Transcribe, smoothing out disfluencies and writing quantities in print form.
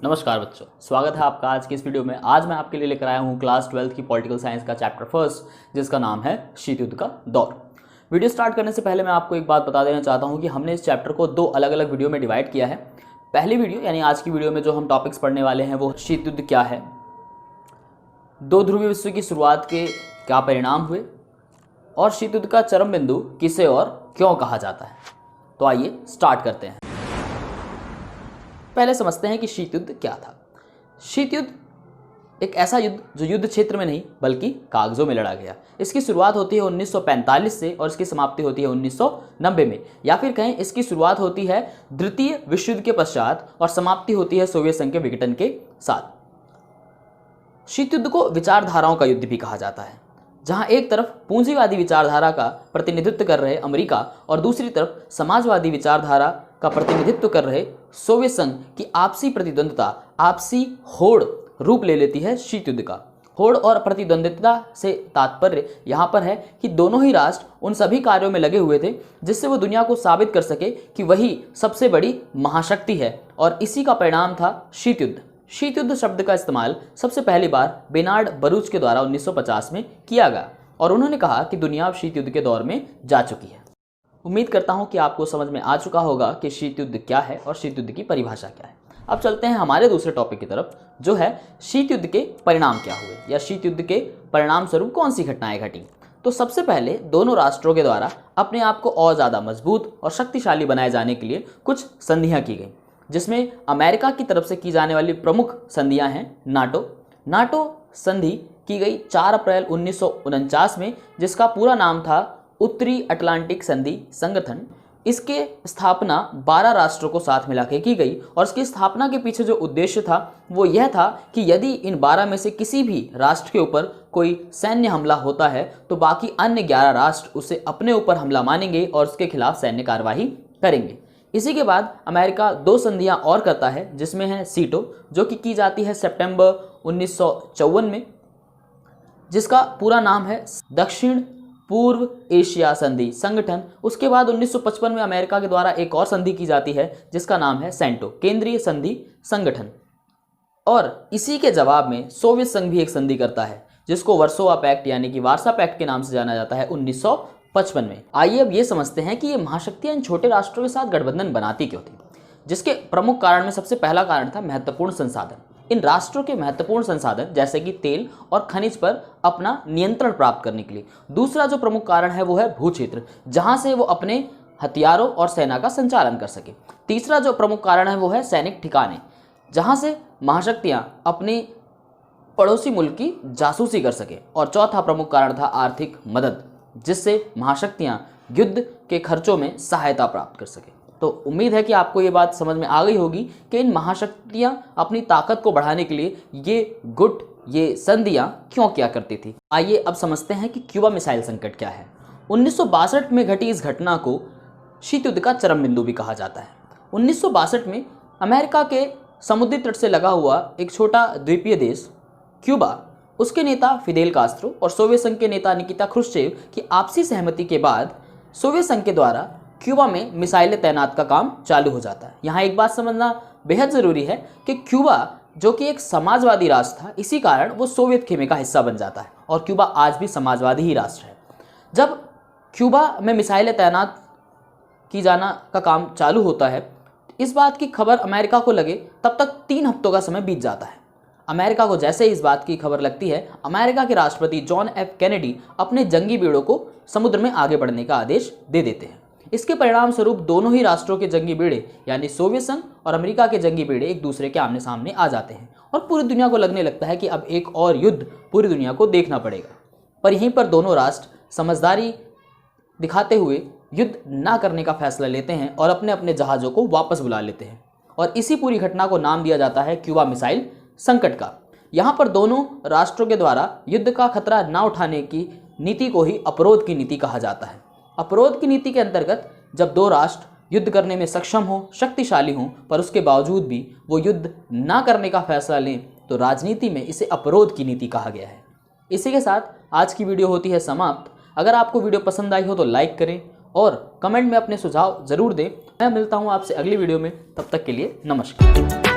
नमस्कार बच्चों, स्वागत है आपका आज की इस वीडियो में। आज मैं आपके लिए लेकर आया हूँ क्लास 12th की पॉलिटिकल साइंस का चैप्टर फर्स्ट, जिसका नाम है शीत युद्ध का दौर। वीडियो स्टार्ट करने से पहले मैं आपको एक बात बता देना चाहता हूँ कि हमने इस चैप्टर को दो अलग अलग वीडियो में डिवाइड किया है। पहली वीडियो यानी आज की वीडियो में जो हम टॉपिक्स पढ़ने वाले हैं वो शीत युद्ध क्या है, दो ध्रुवीय विश्व की शुरुआत के क्या परिणाम हुए और शीत युद्ध का चरम बिंदु किसे और क्यों कहा जाता है। तो आइए स्टार्ट करते हैं। पहले समझते हैं कि शीत युद्ध क्या था। शीत युद्ध एक ऐसा युद्ध जो युद्ध क्षेत्र में नहीं बल्कि कागजों में लड़ा गया। इसकी शुरुआत होती है 1945 से और इसकी समाप्ति होती है 1990 में, या फिर कहें इसकी शुरुआत होती है द्वितीय विश्व युद्ध के पश्चात और समाप्ति होती है सोवियत संघ के विघटन के साथ। शीत युद्ध को विचारधाराओं का युद्ध भी कहा जाता है, जहां एक तरफ पूंजीवादी विचारधारा का प्रतिनिधित्व कर रहे अमेरिका और दूसरी तरफ समाजवादी विचारधारा का प्रतिनिधित्व कर रहे सोवियत संघ की आपसी प्रतिद्वंद्विता, आपसी होड़ रूप ले लेती है शीत युद्ध का। होड़ और प्रतिद्वंद्विता से तात्पर्य यहाँ पर है कि दोनों ही राष्ट्र उन सभी कार्यों में लगे हुए थे जिससे वो दुनिया को साबित कर सके कि वही सबसे बड़ी महाशक्ति है, और इसी का परिणाम था शीत युद्ध। शीत युद्ध शब्द का इस्तेमाल सबसे पहली बार बेनार्ड बरूच के द्वारा 1950 में किया गया और उन्होंने कहा कि दुनिया अब शीत युद्ध के दौर में जा चुकी है। उम्मीद करता हूं कि आपको समझ में आ चुका होगा कि शीत युद्ध क्या है और शीत युद्ध की परिभाषा क्या है। अब चलते हैं हमारे दूसरे टॉपिक की तरफ, जो है शीत युद्ध के परिणाम क्या हुए या शीत युद्ध के परिणाम स्वरूप कौन सी घटनाएं घटी। तो सबसे पहले दोनों राष्ट्रों के द्वारा अपने आप को और ज़्यादा मजबूत और शक्तिशाली बनाए जाने के लिए कुछ संधियाँ की गई, जिसमें अमेरिका की तरफ से की जाने वाली प्रमुख संधियाँ हैं नाटो संधि की गई 4 अप्रैल 1949 में, जिसका पूरा नाम था उत्तरी अटलांटिक संधि संगठन। इसके स्थापना 12 राष्ट्रों को साथ मिला के की गई और इसकी स्थापना के पीछे जो उद्देश्य था वो यह था कि यदि इन 12 में से किसी भी राष्ट्र के ऊपर कोई सैन्य हमला होता है तो बाकी अन्य 11 राष्ट्र उसे अपने ऊपर हमला मानेंगे और उसके खिलाफ सैन्य कार्यवाही करेंगे। इसी के बाद अमेरिका 2 संधियां और करता है, जिसमें है सीटो, जो कि की जाती है सितंबर 1954 में, जिसका पूरा नाम है दक्षिण पूर्व एशिया संधि संगठन। उसके बाद 1955 में अमेरिका के द्वारा एक और संधि की जाती है जिसका नाम है सेंटो, केंद्रीय संधि संगठन। और इसी के जवाब में सोवियत संघ भी एक संधि करता है जिसको वर्सोवा पैक्ट यानी कि वार्सा पैक्ट के नाम से जाना जाता है 1955 में। आइए अब ये समझते हैं कि ये महाशक्तियां इन छोटे राष्ट्रों के साथ गठबंधन बनाती क्यों थी। जिसके प्रमुख कारण में सबसे पहला कारण था महत्वपूर्ण संसाधन। इन राष्ट्रों के महत्वपूर्ण संसाधन जैसे कि तेल और खनिज पर अपना नियंत्रण प्राप्त करने के लिए। दूसरा जो प्रमुख कारण है वो है भू क्षेत्र, जहां से वो अपने हथियारों और सेना का संचालन कर सके। तीसरा जो प्रमुख कारण है वो है सैनिक ठिकाने, जहां से महाशक्तियां अपने पड़ोसी मुल्क की जासूसी कर सके। और चौथा प्रमुख कारण था आर्थिक मदद, जिससे महाशक्तियां युद्ध के खर्चों में सहायता प्राप्त कर सके। तो उम्मीद है कि आपको ये बात समझ में आ गई होगी कि इन महाशक्तियां अपनी ताकत को बढ़ाने के लिए ये संधियां क्यों किया करती थी। आइए अब समझते हैं कि क्यूबा मिसाइल संकट क्या है। 1962 में घटी इस घटना को शीत युद्ध का चरम बिंदु भी कहा जाता है। 1962 में अमेरिका के समुद्री तट से लगा हुआ एक छोटा द्वीपीय देश क्यूबा, उसके नेता फिदेल कास्त्रो और सोवियत संघ के नेता निकिता क्रुश्चेव की आपसी सहमति के बाद सोवियत संघ के द्वारा क्यूबा में मिसाइलें तैनात का काम चालू हो जाता है। यहाँ एक बात समझना बेहद ज़रूरी है कि क्यूबा जो कि एक समाजवादी राष्ट्र था, इसी कारण वो सोवियत खेमे का हिस्सा बन जाता है और क्यूबा आज भी समाजवादी ही राष्ट्र है। जब क्यूबा में मिसाइलें तैनात की जाना का काम चालू होता है, इस बात की खबर अमेरिका को लगे तब तक 3 हफ्तों का समय बीत जाता है। अमेरिका को जैसे इस बात की खबर लगती है, अमेरिका के राष्ट्रपति जॉन एफ कैनेडी अपने जंगी बेड़ों को समुद्र में आगे बढ़ने का आदेश दे देते हैं। इसके परिणाम स्वरूप दोनों ही राष्ट्रों के जंगी बेड़े यानी सोवियत संघ और अमेरिका के जंगी बेड़े एक दूसरे के आमने सामने आ जाते हैं और पूरी दुनिया को लगने लगता है कि अब एक और युद्ध पूरी दुनिया को देखना पड़ेगा। पर यहीं पर दोनों राष्ट्र समझदारी दिखाते हुए युद्ध ना करने का फैसला लेते हैं और अपने अपने जहाज़ों को वापस बुला लेते हैं और इसी पूरी घटना को नाम दिया जाता है क्यूबा मिसाइल संकट का। यहाँ पर दोनों राष्ट्रों के द्वारा युद्ध का खतरा ना उठाने की नीति को ही अपरोध की नीति कहा जाता है। अपरोध की नीति के अंतर्गत जब 2 राष्ट्र युद्ध करने में सक्षम हों, शक्तिशाली हों, पर उसके बावजूद भी वो युद्ध ना करने का फैसला लें, तो राजनीति में इसे अपरोध की नीति कहा गया है। इसी के साथ आज की वीडियो होती है समाप्त। अगर आपको वीडियो पसंद आई हो तो लाइक करें और कमेंट में अपने सुझाव ज़रूर दें। मैं मिलता हूँ आपसे अगली वीडियो में, तब तक के लिए नमस्कार।